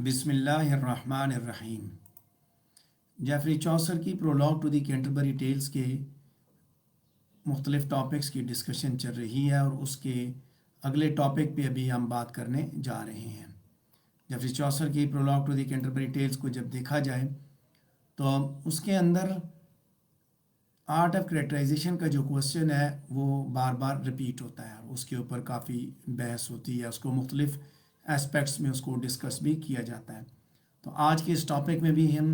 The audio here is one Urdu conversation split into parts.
بسم اللہ الرحمن الرحیم۔ جیفری چوسر کی prologue to the Canterbury tells کے مختلف ٹاپکس کی ڈسکشن چل رہی ہے اور اس کے اگلے ٹاپک پہ ابھی ہم بات کرنے جا رہے ہیں۔ جیفری چوسر کی prologue to the Canterbury Tales کو جب دیکھا جائے تو اس کے اندر آرٹ آف کریکٹرائزیشن کا جو کوشچن ہے وہ بار بار ریپیٹ ہوتا ہے، اس کے اوپر کافی بحث ہوتی ہے، اس کو مختلف اسپیکٹس میں اس کو ڈسکس بھی کیا جاتا ہے۔ تو آج کے اس ٹاپک میں بھی ہم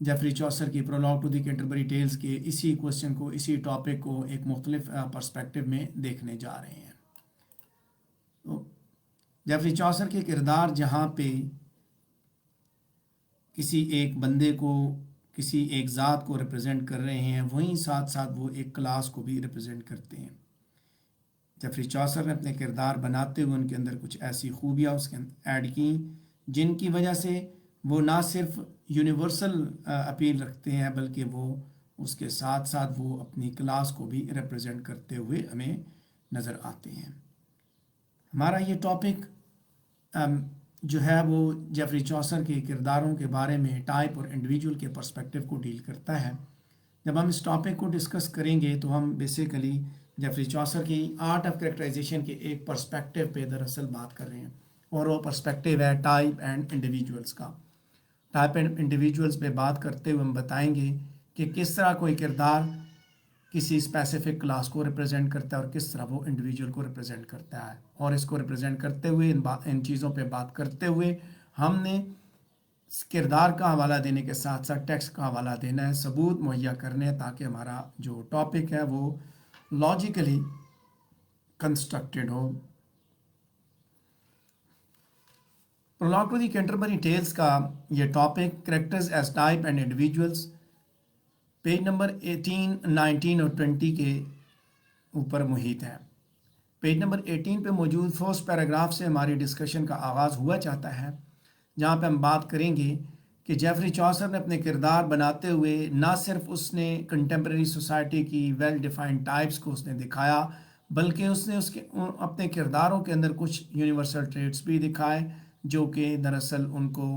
جیفری چوسر کی prologue to the Canterbury tells کے اسی کوشچن کو، اسی ٹاپک کو ایک مختلف پرسپیکٹو میں دیکھنے جا رہے ہیں۔ تو جیفری چوسر کے کردار جہاں پہ کسی ایک بندے کو، کسی ایک ذات کو ریپرزینٹ کر رہے ہیں، وہیں ساتھ ساتھ وہ ایک کلاس کو بھی ریپرزینٹ کرتے ہیں۔ جیفری چوسر نے اپنے کردار بناتے ہوئے ان کے اندر کچھ ایسی خوبیاں اس کے اندر ایڈ کیں جن کی وجہ سے وہ نہ صرف یونیورسل اپیل رکھتے ہیں بلکہ وہ اس کے ساتھ ساتھ وہ اپنی کلاس کو بھی ریپرزینٹ کرتے ہوئے ہمیں نظر آتے ہیں۔ ہمارا یہ ٹاپک جو ہے وہ جیفری چوسر کے کرداروں کے بارے میں ٹائپ اور انڈیویجول کے پرسپیکٹو کو ڈیل کرتا ہے۔ جب ہم اس ٹاپک کو ڈسکس کریں گے تو ہم بیسیکلی جیفری چوسر کی آرٹ آف کریکٹرائزیشن کے ایک پرسپیکٹو پہ دراصل بات کر رہے ہیں، اور وہ پرسپیکٹو ہے ٹائپ اینڈ انڈیویجولز کا۔ ٹائپ اینڈ انڈیویجولز پہ بات کرتے ہوئے ہم بتائیں گے کہ کس طرح کوئی کردار کسی اسپیسیفک کلاس کو ریپرزینٹ کرتا ہے اور کس طرح وہ انڈیویجول کو ریپرزینٹ کرتا ہے، اور اس کو ریپرزینٹ کرتے ہوئے ان چیزوں پہ بات کرتے ہوئے ہم نے کردار کا حوالہ دینے کے ساتھ ساتھ ٹیکسٹ کا حوالہ دینا ہے، ثبوت مہیا کرنے ہیں، تاکہ ہمارا جو ٹاپک ہے وہ لاجیکلی کنسٹرکٹڈ ہو۔ Prologue to the Canterbury tales کا یہ topic characters as type and individuals page number 18، 19 اور 20 کے اوپر محیط ہے۔ پیج نمبر 18 پہ موجود فرسٹ پیراگراف سے ہماری ڈسکشن کا آغاز ہوا چاہتا ہے، جہاں پہ ہم بات کریں گے کہ جیفری چوسر نے اپنے کردار بناتے ہوئے نہ صرف اس نے کنٹمپریری سوسائٹی کی ویل ڈیفائنڈ ٹائپس کو اس نے دکھایا، بلکہ اس نے اپنے کرداروں کے اندر کچھ یونیورسل ٹریٹس بھی دکھائے جو کہ دراصل ان کو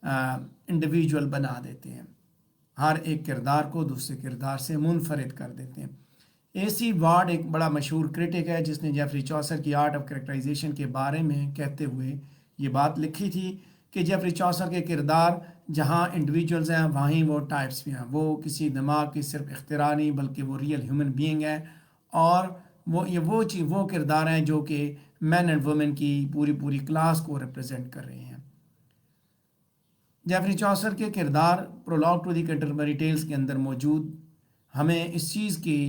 انڈیویجول بنا دیتے ہیں، ہر ایک کردار کو دوسرے کردار سے منفرد کر دیتے ہیں۔ اے سی وارڈ ایک بڑا مشہور کرٹک ہے جس نے جیفری چوسر کی آرٹ آف کریکٹرائزیشن کے بارے میں کہتے ہوئے یہ بات لکھی تھی کہ جیفری چوسر کے کردار جہاں انڈیویجولز ہیں وہیں وہ ٹائپس بھی ہیں، وہ کسی دماغ کی صرف اختراع نہیں بلکہ وہ ریئل ہیومن بینگ ہے، اور وہ کردار ہیں جو کہ مین اینڈ وومن کی پوری کلاس کو ریپرزینٹ کر رہے ہیں۔ جیفری چوسر کے کردار prologue to the Canterbury tells کے اندر موجود ہمیں اس چیز کی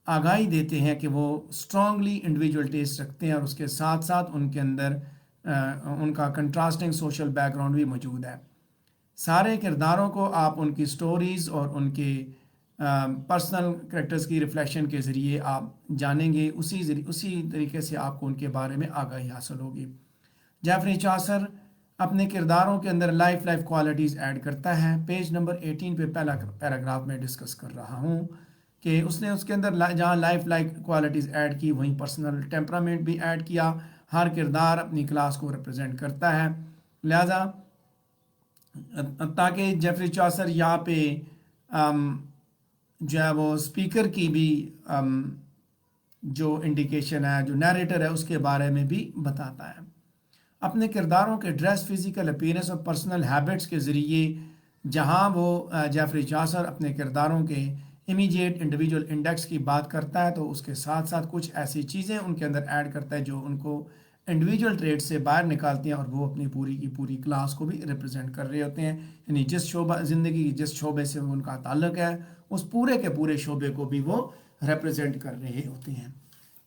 آگاہی دیتے ہیں کہ وہ اسٹرانگلی انڈیویجول ٹیسٹ رکھتے ہیں، اور اس کے ساتھ ساتھ ان کے اندر ان کا کنٹراسٹنگ سوشل بیک گراؤنڈ بھی موجود ہے۔ سارے کرداروں کو آپ ان کی سٹوریز اور ان کے پرسنل کریکٹرز کی ریفلیکشن کے ذریعے آپ جانیں گے، اسی طریقے سے آپ کو ان کے بارے میں آگاہی حاصل ہوگی۔ جیفری چوسر اپنے کرداروں کے اندر لائف کوالٹیز ایڈ کرتا ہے۔ پیج نمبر 18 پہ پہلا پیراگراف میں ڈسکس کر رہا ہوں کہ اس نے اس کے اندر جہاں لائف کوالٹیز ایڈ کی وہیں پرسنل ٹیمپرامنٹ بھی ایڈ کیا۔ ہر کردار اپنی کلاس کو ریپرزینٹ کرتا ہے، لہذا تاکہ جیفری چوسر یہاں پہ جو ہے وہ اسپیکر کی بھی جو انڈیکیشن ہے، جو نیریٹر ہے، اس کے بارے میں بھی بتاتا ہے۔ اپنے کرداروں کے ڈریس، فزیکل اپیرنس اور پرسنل ہیبٹس کے ذریعے جہاں وہ جیفری چوسر اپنے کرداروں کے امیجیٹ انڈیویجول انڈیکس کی بات کرتا ہے تو اس کے ساتھ ساتھ کچھ ایسی چیزیں ان کے اندر ایڈ کرتا ہے جو ان کو انڈیویجول ٹریٹ سے باہر نکالتی ہیں، اور وہ اپنی پوری کلاس کو بھی ریپرزینٹ کر رہے ہوتے ہیں، یعنی جس زندگی کی جس شعبے سے ان کا تعلق ہے اس پورے کے پورے شعبے کو بھی وہ ریپرزینٹ کر رہے ہوتے ہیں۔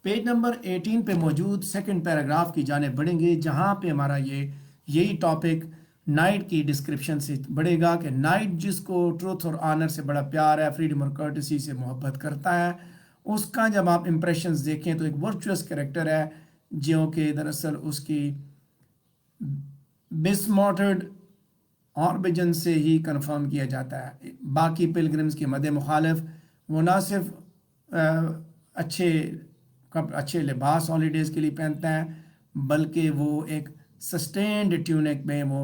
پیج نمبر 18 پہ موجود سیکنڈ پیراگراف کی جانب بڑھیں گے، جہاں پہ ہمارا یہی ٹاپک نائٹ کی ڈسکرپشن سے بڑھے گا کہ نائٹ جس کو ٹروتھ اور آنر سے بڑا پیار ہے، فریڈم اور کرٹسی سے محبت کرتا ہے، اس کا جب آپ امپریشنز دیکھیں تو ایک ورچوئس کریکٹر ہے جو کہ دراصل اس کی بسمارٹرڈ آربیجن سے ہی کنفرم کیا جاتا ہے۔ باقی پلگرمز کے مد مخالف وہ نہ صرف اچھے لباس ہالیڈیز کے لیے پہنتا ہے بلکہ وہ ایک سسٹینڈ ٹیونک میں وہ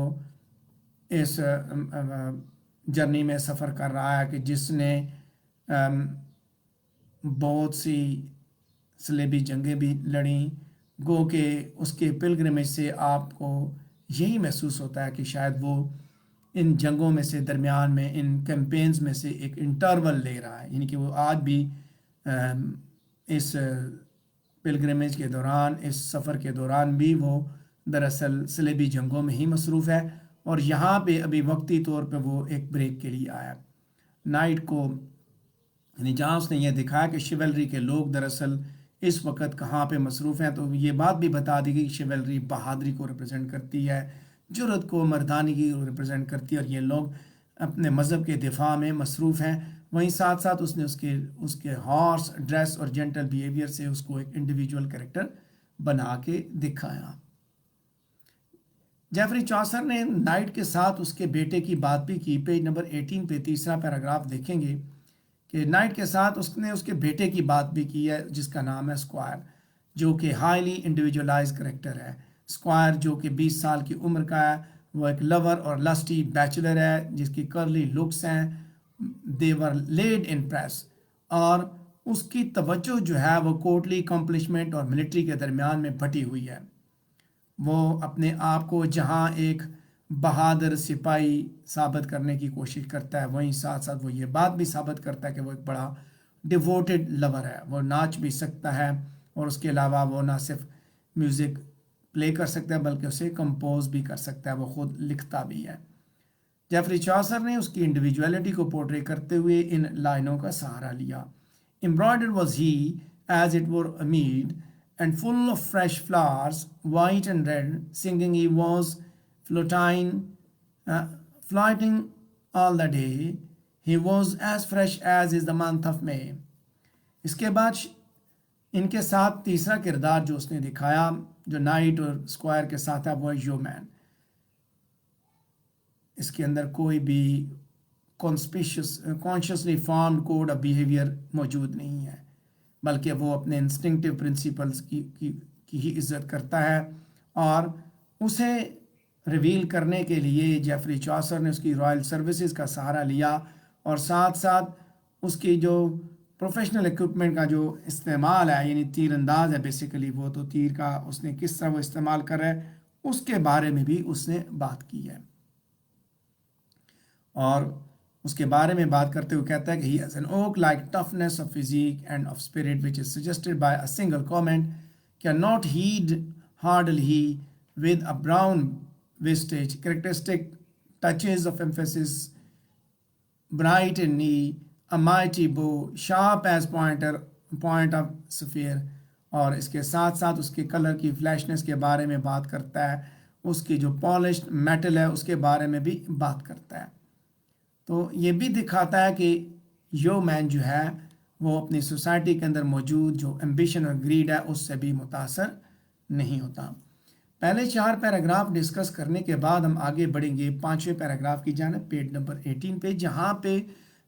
اس جرنی میں سفر کر رہا ہے کہ جس نے بہت سی صلیبی جنگیں بھی لڑیں، گو کہ اس کے پلگرمیج سے آپ کو یہی محسوس ہوتا ہے کہ شاید وہ ان جنگوں میں سے درمیان میں ان کیمپینز میں سے ایک انٹرول لے رہا ہے، یعنی کہ وہ آج بھی اس پلگرمیج کے دوران، اس سفر کے دوران بھی وہ دراصل صلیبی جنگوں میں ہی مصروف ہے، اور یہاں پہ ابھی وقتی طور پہ وہ ایک بریک کے لیے آیا نائٹ کو، یعنی جہاں اس نے یہ دکھایا کہ شیولری کے لوگ دراصل اس وقت کہاں پہ مصروف ہیں، تو یہ بات بھی بتا دی گئی کہ شیولری بہادری کو ریپرزینٹ کرتی ہے، جرأت کو، مردانگی کو ریپرزینٹ کرتی ہے، اور یہ لوگ اپنے مذہب کے دفاع میں مصروف ہیں۔ وہیں ساتھ ساتھ اس نے اس کے ہارس ڈریس اور جینٹل بیہیویئر سے اس کو ایک انڈیویجول کریکٹر بنا کے دکھایا۔ جیفری چوسر نے نائٹ کے ساتھ اس کے بیٹے کی بات بھی کی۔ پیج نمبر 18 پہ تیسرا پیراگراف دیکھیں گے کہ نائٹ کے ساتھ اس نے اس کے بیٹے کی بات بھی کی ہے، جس کا نام ہے اسکوائر، جو کہ ہائیلی انڈیویجولائز کریکٹر ہے۔ اسکوائر جو کہ 20 سال کی عمر کا ہے، وہ ایک لور اور لسٹی بیچلر ہے جس کی کرلی لکس ہیں، دے ور لیڈ ان پریس، اور اس کی توجہ جو ہے وہ کورٹلی اکمپلشمنٹ اور ملٹری کے درمیان میں بٹی ہوئی ہے۔ وہ اپنے آپ کو جہاں ایک بہادر سپاہی ثابت کرنے کی کوشش کرتا ہے، وہیں ساتھ ساتھ وہ یہ بات بھی ثابت کرتا ہے کہ وہ ایک بڑا ڈیووٹڈ لور ہے، وہ ناچ بھی سکتا ہے، اور اس کے علاوہ وہ نہ صرف میوزک پلے کر سکتا ہے بلکہ اسے کمپوز بھی کر سکتا ہے، وہ خود لکھتا بھی ہے۔ جیفری چوسر نے اس کی انڈیویجویلٹی کو پورٹری کرتے ہوئے ان لائنوں کا سہارا لیا: Embroidered was he, as it were a mead, and full of fresh flowers, white and red, singing he was, floating, floating all the day. He was as fresh as is the month of May. اس کے بعد ان کے ساتھ تیسرا کردار جو اس نے دکھایا، جو نائٹ اور اسکوائر کے ساتھ ہے، وہ یو مین۔ اس کے اندر کوئی بھی consciously formed code of behaviour موجود نہیں ہے، بلکہ وہ اپنے انسٹنکٹیو پرنسپلز کی ہی عزت کرتا ہے، اور اسے ریویل کرنے کے لیے جیفری چوسر نے اس کی رائل سروسز کا سہارا لیا، اور ساتھ ساتھ اس کی جو پروفیشنل ایکوپمنٹ کا جو استعمال ہے، یعنی تیر انداز ہے بیسیکلی، وہ تو تیر کا اس نے کس طرح وہ استعمال کر رہا ہے اس کے بارے میں بھی اس نے بات کی ہے۔ اور اس کے بارے میں بات کرتے ہوئے کہتا ہے کہ he has an oak-like toughness of physique and of spirit which is suggested by a single comment, cannot heed hardly he with a brown vistage, characteristic touches of emphasis, bright in knee, a mighty bow, sharp as point of sapphire، اور اس کے ساتھ ساتھ اس کے کلر کی فلیشنس کے بارے میں بات کرتا ہے، اس کی جو پالشڈ میٹل ہے اس کے بارے میں بھی بات کرتا ہے۔ تو یہ بھی دکھاتا ہے کہ یو مین جو ہے وہ اپنی سوسائٹی کے اندر موجود جو ایمبیشن اور گریڈ ہے اس سے بھی متاثر نہیں ہوتا۔ پہلے 4 پیراگراف ڈسکس کرنے کے بعد ہم آگے بڑھیں گے 5ویں پیراگراف کی جانب، پیج نمبر 18 پہ، جہاں پہ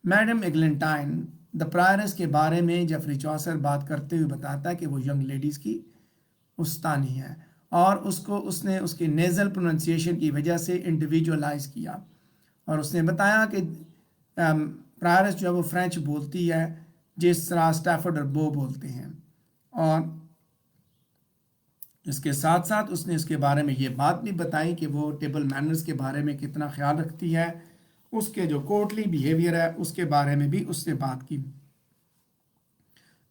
میڈم ایگلنٹائن دا پرائرس کے بارے میں جیفری چوسر بات کرتے ہوئے بتاتا ہے کہ وہ ینگ لیڈیز کی استانی ہے، اور اس نے اس کے نیزل پروننسیشن کی وجہ سے انڈیویجولائز کیا، اور اس نے بتایا کہ پرائرس جو ہے وہ فرینچ بولتی ہے جس طرح اسٹیفرڈ اور بو بولتے ہیں، اور اس کے ساتھ ساتھ اس نے اس کے بارے میں یہ بات بھی بتائی کہ وہ ٹیبل مینرز کے بارے میں کتنا خیال رکھتی ہے، اس کے جو کورٹلی بیہیویئر ہے اس کے بارے میں بھی اس نے بات کی۔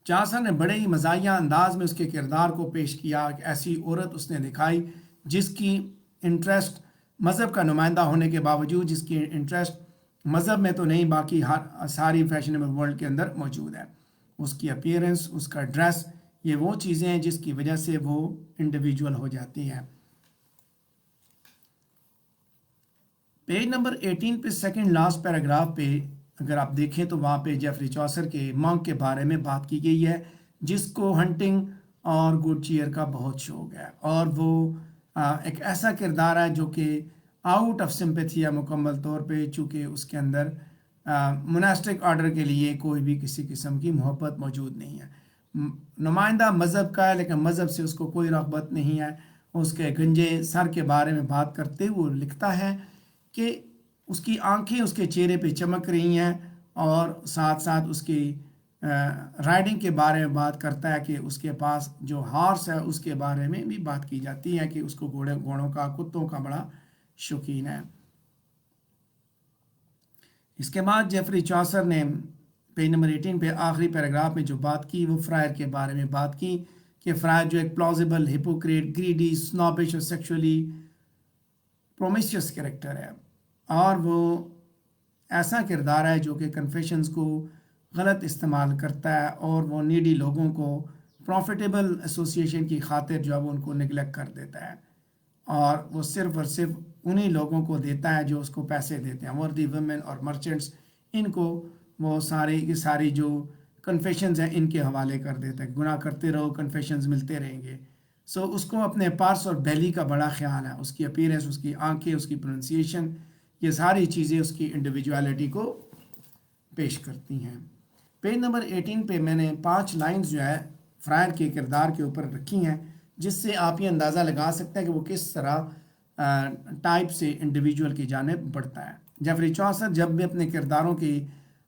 چوسر نے بڑے ہی مزاحیہ انداز میں اس کے کردار کو پیش کیا کہ ایسی عورت اس نے دکھائی جس کی انٹرسٹ مذہب کا نمائندہ ہونے کے باوجود، جس کی انٹرسٹ مذہب میں تو نہیں باقی ساری فیشنیبل ورلڈ کے اندر موجود ہے۔ اس کی اپیئرنس، اس کا ڈریس، یہ وہ چیزیں ہیں جس کی وجہ سے وہ انڈیویجول ہو جاتی ہیں۔ پیج نمبر 18 پہ سیکنڈ لاسٹ پیراگراف پہ اگر آپ دیکھیں تو وہاں پہ جیفری چوسر کے مانک کے بارے میں بات کی گئی ہے، جس کو ہنٹنگ اور گڈ چیئر کا بہت شوق ہے، اور وہ ایک ایسا کردار ہے جو کہ آؤٹ آف سمپیتھی ہے مکمل طور پہ، چونکہ اس کے اندر مناسٹک آرڈر کے لیے کوئی بھی کسی قسم کی محبت موجود نہیں ہے۔ نمائندہ مذہب کا ہے لیکن مذہب سے اس کو کوئی رغبت نہیں ہے۔ اس کے گنجے سر کے بارے میں بات کرتے ہوئے لکھتا ہے کہ اس کی آنکھیں اس کے چہرے پہ چمک رہی ہیں، اور ساتھ ساتھ اس کی رائڈنگ کے بارے میں بات کرتا ہے کہ اس کے پاس جو ہارس ہے اس کے بارے میں بھی بات کی جاتی ہے کہ اس کو گھوڑوں کا، کتوں کا بڑا شوقین ہے۔ اس کے بعد جیفری چوسر نے پیج نمبر 18 پہ آخری پیراگراف میں جو بات کی وہ فرائر کے بارے میں بات کی کہ فرائر جو ایک پلازیبل، ہپوکریٹ، گریڈی، سنوبش اور سیکشولی پرومیسیوس کریکٹر ہے، اور وہ ایسا کردار ہے جو کہ کنفیشنز کو غلط استعمال کرتا ہے، اور وہ نیڈی لوگوں کو پروفیٹیبل ایسوسیشن کی خاطر جو ہے وہ ان کو نگلیکٹ کر دیتا ہے، اور وہ صرف اور صرف انہی لوگوں کو دیتا ہے جو اس کو پیسے دیتے ہیں، وردی ویمن اور مرچنٹس، ان کو وہ ساری کی ساری جو کنفیشنز ہیں ان کے حوالے کر دیتا ہے، گناہ کرتے رہو، کنفیشنز ملتے رہیں گے۔ سو اس کو اپنے پارس اور بیلی کا بڑا خیال ہے، اس کی اپیرنس، اس کی آنکھیں، اس کی پروننسیشن، یہ ساری چیزیں اس کی انڈیویجویلٹی کو پیش کرتی ہیں۔ پیج نمبر 18 پہ میں نے 5 لائنز جو ہے فرائر کے کردار کے اوپر رکھی ہیں، جس سے آپ یہ اندازہ لگا سکتے ہیں کہ وہ کس طرح ٹائپ سے انڈیویجول کی جانب بڑھتا ہے۔ جیفری چوسر جب بھی اپنے کرداروں کی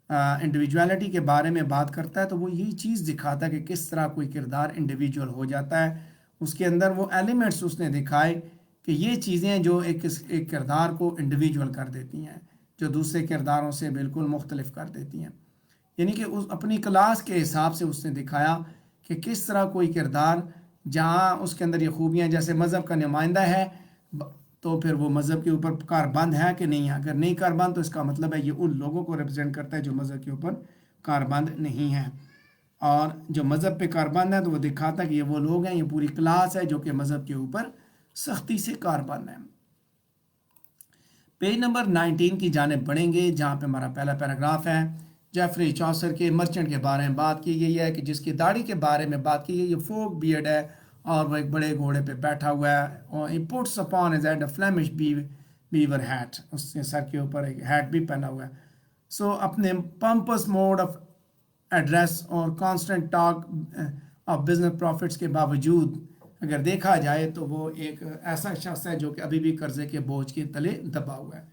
انڈیویجویلٹی کے بارے میں بات کرتا ہے تو وہ یہی چیز دکھاتا ہے کہ کس طرح کوئی کردار انڈیویجول ہو جاتا ہے، اس کے اندر وہ ایلیمنٹس اس نے دکھائے کہ یہ چیزیں جو ایک کردار کو انڈیویجول کر دیتی ہیں، جو دوسرے کرداروں سے بالکل مختلف کر دیتی ہیں، یعنی کہ اس اپنی کلاس کے حساب سے اس نے دکھایا کہ کس طرح کوئی کردار جہاں اس کے اندر یہ خوبیاں، جیسے مذہب کا نمائندہ ہے تو پھر وہ مذہب کے اوپر کاربند ہے کہ نہیں ہے، اگر نہیں کاربند تو اس کا مطلب ہے یہ ان لوگوں کو ریپرزینٹ کرتا ہے جو مذہب کے اوپر کاربند نہیں ہے، اور جو مذہب پہ کاربند ہے تو وہ دکھاتا ہے کہ یہ وہ لوگ ہیں، یہ پوری کلاس ہے جو کہ مذہب کے اوپر سختی سے کاربند ہے۔ پیج نمبر 19 کی جانب بڑھیں گے جہاں پہ ہمارا پہلا پیراگراف ہے۔ جیفری چوسر کے مرچنٹ کے بارے میں بات کی گئی ہے کہ جس کی داڑھی کے بارے میں بات کی گئی، یہ فوک بیئرڈ ہے اور وہ ایک بڑے گھوڑے پہ بیٹھا ہوا ہے، اور he puts upon his head a Flemish beaver hat، اس نے سر کے اوپر ایک ہیٹ بھی پہنا ہوا ہے۔ سو اپنے پمپس موڈ آف ایڈریس اور constant talk of business profits کے باوجود اگر دیکھا جائے تو وہ ایک ایسا شخص ہے جو کہ ابھی بھی قرضے کے بوجھ کے تلے دبا ہوا ہے،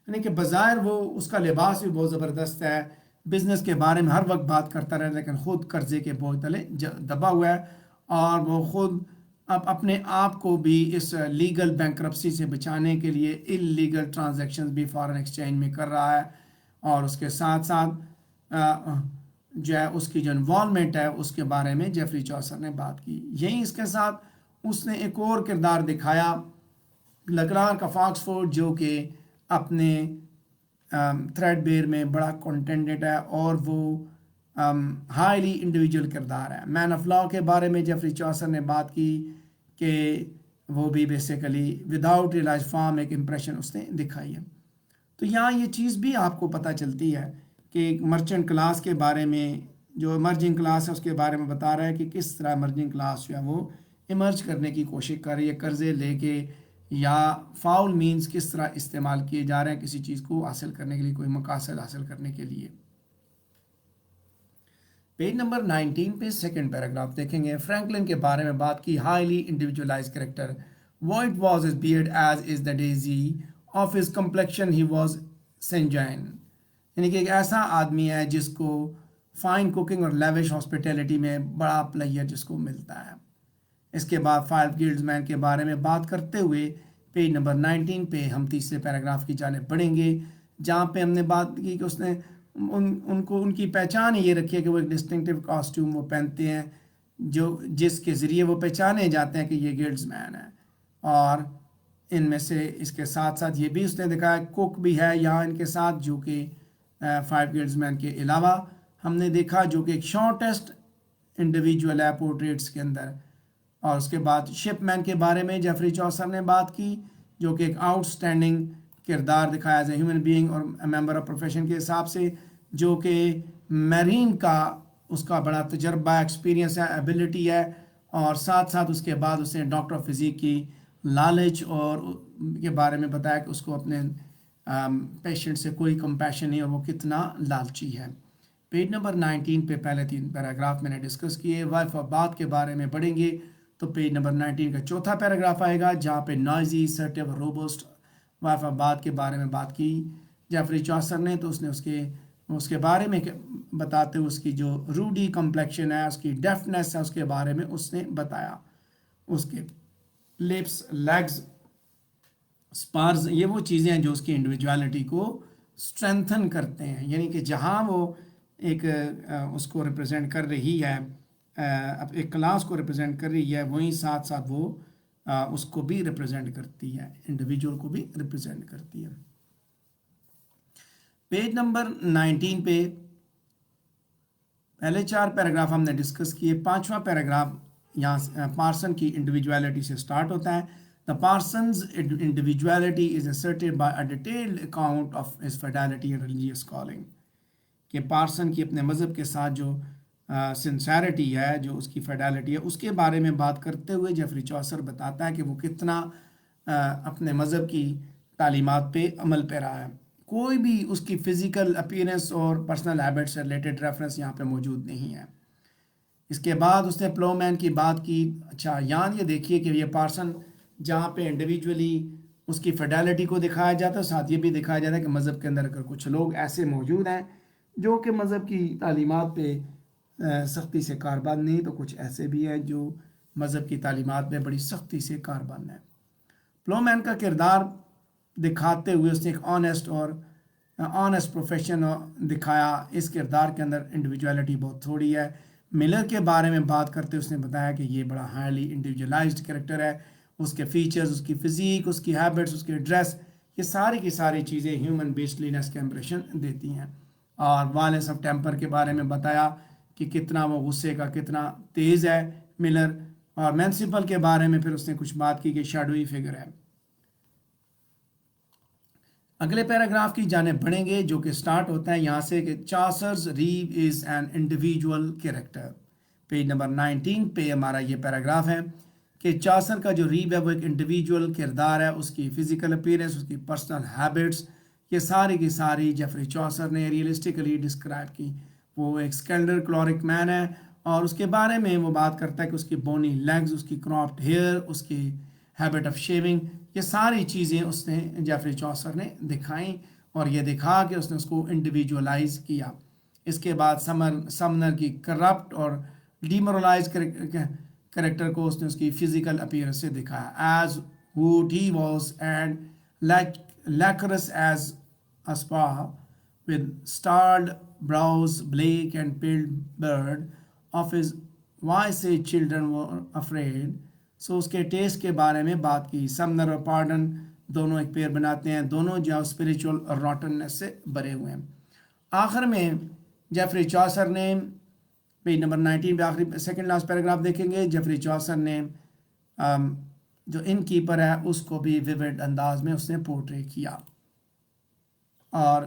یعنی کہ بظاہر وہ اس کا لباس بھی بہت زبردست ہے، بزنس کے بارے میں ہر وقت بات کرتا رہے، لیکن خود قرضے کے بوجھ تلے دبا ہوا ہے، اور وہ خود اب اپنے آپ کو بھی اس لیگل بینکرپسی سے بچانے کے لیے ان لیگل ٹرانزیکشنز بھی فارن ایکسچینج میں کر رہا ہے، اور اس کے ساتھ ساتھ جو ہے اس کی جو انوالومنٹ ہے اس کے بارے میں جیفری چوسر نے بات کی۔ یہیں اس کے ساتھ اس نے ایک اور کردار دکھایا، لکلارک آف آکسفورڈ، جو کہ اپنے تھریڈ بیر میں بڑا کنٹینڈنٹ ہے، اور وہ ہائیلی انڈیویجول کردار ہے۔ مین آف لا کے بارے میں جیفری چوسر نے بات کی کہ وہ بھی بیسیکلی وداؤٹ ریلائز فارم ایک امپریشن اس نے دکھائی ہے۔ تو یہاں یہ چیز بھی آپ کو پتہ چلتی ہے کہ مرچنٹ کلاس کے بارے میں، جو ایمرجنگ کلاس ہے اس کے بارے میں بتا رہا ہے کہ کس طرح ایمرجنگ کلاس جو ہے وہ ایمرج کرنے کی کوشش کر رہی ہے، قرضے لے کے یا فاؤل مینز کس طرح استعمال کیے جا رہے ہیں کسی چیز کو حاصل کرنے کے لیے، کوئی مقاصد حاصل کرنے کے لیے۔ پیج نمبر 19 پہ سیکنڈ پیراگراف دیکھیں گے، فرینکلن کے بارے میں بات کی، highly individualised character, white was his beard as is the daisy of his complexion he was sanguine، یعنی کہ ایک ایسا آدمی ہے جس کو فائن کوکنگ اور لیوش ہاسپٹیلٹی میں بڑا پلیئر جس کو ملتا ہے۔ اس کے بعد 5 گلڈز مین کے بارے میں بات کرتے ہوئے پیج نمبر 19 پہ ہم تیسرے پیراگراف کی جانب بڑھیں گے جہاں پہ ہم نے بات کی کہ اس نے ان کی پہچان یہ رکھی ہے کہ وہ ایک ڈسٹنکٹیو کاسٹیوم وہ پہنتے ہیں جس کے ذریعے وہ پہچانے جاتے ہیں کہ یہ گلڈز مین ہیں، اور ان میں سے اس کے ساتھ ساتھ یہ بھی اس نے دکھایا کوک بھی ہے یہاں ان کے ساتھ، جو کہ 5 گلڈز مین کے علاوہ ہم نے دیکھا جو کہ ایک شارٹیسٹ انڈیویجول ہے پورٹریٹس کے اندر۔ اور اس کے بعد شپ مین کے بارے میں جیفری چوسر نے بات کی جو کہ ایک آؤٹ اسٹینڈنگ کردار دکھایا ایز اے ہیومن بینگ اور ممبر آف پروفیشن کے حساب سے، جو کہ میرین کا اس کا بڑا تجربہ ایکسپیرینس ہے، ایبلٹی ہے، اور ساتھ ساتھ اس کے بعد اس نے ڈاکٹر آف فزیک کی لالچ اور کے بارے میں بتایا کہ اس کو اپنے پیشنٹ سے کوئی کمپیشن نہیں اور وہ کتنا لالچی ہے۔ پیج نمبر 19 پہ پہلے 3 پیراگراف میں نے ڈسکس کیے، وائف آف بات کے بارے میں پڑھیں گے تو پیج نمبر 19 کا چوتھا پیراگراف آئے گا جہاں پہ نوائزی، assertive، روبسٹ وفاباد کے بارے میں بات کی جیفری چوسر نے، تو اس نے اس کے بارے میں بتاتے ہوئے اس کی جو روڈی کمپلیکشن ہے، اس کی ڈیفنس ہے، اس کے بارے میں اس نے بتایا. اس کے لپس، لیگز، سپارز، یہ وہ چیزیں ہیں جو اس کی انڈیویجوالٹی کو اسٹرینتھن کرتے ہیں. یعنی کہ جہاں وہ ایک اس کو ریپرزینٹ کر رہی ہے، ایک کلاس کو ریپرزینٹ کر رہی ہے، وہیں ساتھ ساتھ وہ اس کو بھی ریپرزینٹ کرتی ہے، انڈیویجول کو بھی ریپرزینٹ کرتی ہے. پیج نمبر 19 پہ پہلے 4 پیراگراف ہم نے ڈسکس کیے. 5واں پیراگراف یہاں پارسن کی انڈیویجوالٹی سے سٹارٹ ہوتا ہے. The Parson's individuality is asserted by a detailed account of his fidelity and religious calling. کہ پارسن کی اپنے مذہب کے ساتھ جو سنسیرٹی ہے، جو اس کی فیڈیلٹی ہے، اس کے بارے میں بات کرتے ہوئے جیفری چوسر بتاتا ہے کہ وہ کتنا اپنے مذہب کی تعلیمات پہ عمل پیرا ہے. کوئی بھی اس کی فزیکل اپیرنس اور پرسنل ہیبٹ سے ریلیٹڈ ریفرنس یہاں پہ موجود نہیں ہے. اس کے بعد اس نے پلو مین کی بات کی. اچھا، یہاں یہ دیکھیے کہ یہ پارسن جہاں پہ انڈیویجولی اس کی فیڈیلٹی کو دکھایا جاتا ہے، ساتھ یہ بھی دکھایا جاتا ہے کہ مذہب کے اندر اگر کچھ لوگ ایسے موجود ہیں جو کہ مذہب کی تعلیمات پہ سختی سے کاربند نہیں، تو کچھ ایسے بھی ہیں جو مذہب کی تعلیمات پہ بڑی سختی سے کاربند ہیں. پلو مین کا کردار دکھاتے ہوئے اس نے ایک آنیسٹ پروفیشن دکھایا. اس کردار کے اندر انڈیویجوالٹی بہت تھوڑی ہے. ملر کے بارے میں بات کرتے اس نے بتایا کہ یہ بڑا ہائیلی انڈیویجولائزڈ کریکٹر ہے. اس کے فیچرز، اس کی فزیک، اس کی ہیبٹس، اس کے ڈریس، یہ ساری کی ساری چیزیں ہیومن بیسڈلینس کا امپریشن دیتی ہیں. اور وائلنس آف ٹیمپر کے بارے میں بتایا کہ کتنا وہ غصے کا کتنا تیز ہے ملر. اور مینسپل کے بارے میں پھر اس نے کچھ بات کی کہ شیڈوئی فگر ہے. اگلے پیراگراف کی جانب بڑھیں گے جو کہ سٹارٹ ہوتا ہے یہاں سے کہ Chaucer's reeve is an individual character. Page number 19 پہ ہمارا یہ پیراگراف ہے کہ چاسر کا جو ریو ہے وہ ایک انڈیویجول کردار ہے. اس کی فزیکل اپیرنس، اس کی پرسنل ہیبٹس، یہ ساری کی ساری جیفری چاسر نے ریئلسٹکلی ڈسکرائب کی. وہ ایک اسکینڈر کلورک مین ہے اور اس کے بارے میں وہ بات کرتا ہے کہ اس کی بونی لیگز، اس کی کراپڈ ہیئر، اس کی ہیبٹ آف شیونگ، یہ ساری چیزیں اس نے جیفری چاسر نے دکھائیں اور یہ دکھا کہ اس نے اس کو انڈیویجولائز کیا. اس کے بعد سمنر کی کرپٹ اور ڈیمورلائز کریکٹر کو اس نے اس کی فزیکل اپیئرنس سے دکھایا. As wood he was and lacquerous as a spar with starred brows, bleak and pale bird of his why say children were afraid. سو اس کے ٹیسٹ کے بارے میں بات کی. سمنر اور پارڈن دونوں ایک پیر بناتے ہیں، دونوں جو اسپریچول اور راٹننس سے بھرے ہوئے ہیں. آخر میں جیفری چاسر نے پیج نمبر 19 پہ آخری سیکنڈ لاسٹ پیراگراف دیکھیں گے. جیفری چاسر نے جو ان کیپر ہے اس کو بھی ویوڈ انداز میں اس نے پورٹری کیا. اور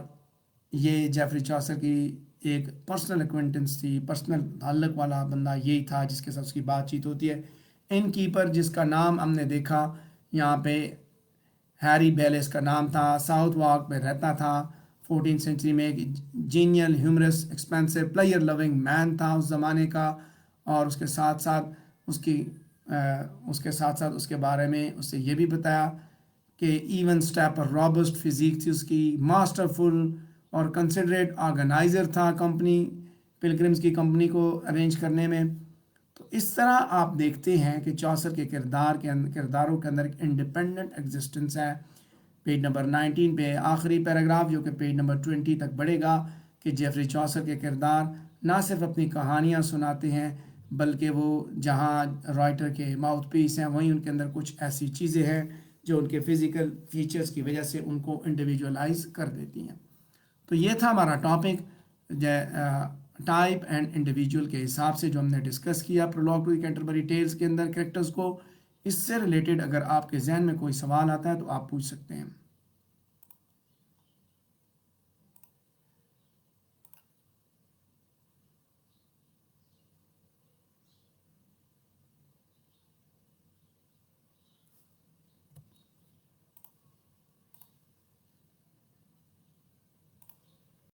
یہ جیفری چاسر کی ایک پرسنل ایکوینٹنس تھی، پرسنل تعلق والا بندہ یہی تھا جس کے ساتھ اس کی بات چیت ہوتی ہے. ان کیپر جس کا نام ہم نے دیکھا یہاں پہ ہیری بیلس کا نام تھا، ساؤتھ واک میں رہتا تھا. 14 سینچری میں ایک جینیل، ہیومرس، ایکسپینسو، پلیئر لونگ مین تھا اس زمانے کا. اور اس کے ساتھ ساتھ اس کے بارے میں اس سے یہ بھی بتایا کہ ایون اسٹیپ اور رابسٹ فزیک تھی اس کی. ماسٹرفل اور کنسیڈریٹ آرگنائزر تھا کمپنی پلگرمز کی کمپنی کو ارینج کرنے میں. تو اس طرح آپ دیکھتے ہیں کہ چاسر کے کرداروں کے اندر ایک انڈیپینڈنٹ ایگزسٹنس ہے. پیج نمبر 19 پہ آخری پیراگراف جو کہ پیج نمبر 20 تک بڑھے گا کہ جیفری چاسر کے کردار نہ صرف اپنی کہانیاں سناتے ہیں بلکہ وہ جہاں رائٹر کے ماؤتھ پیس ہیں وہیں ان کے اندر کچھ ایسی چیزیں ہیں جو ان کے فزیکل فیچرز کی وجہ سے ان کو انڈیویجولائز کر دیتی ہیں. تو یہ تھا ہمارا ٹاپک ٹائپ اینڈ انڈیویجول کے حساب سے جو ہم نے ڈسکس کیا prologue to the Canterbury tells کے اندر کریکٹرز کو. اس سے ریلیٹڈ اگر آپ کے ذہن میں کوئی سوال آتا ہے تو آپ پوچھ سکتے ہیں.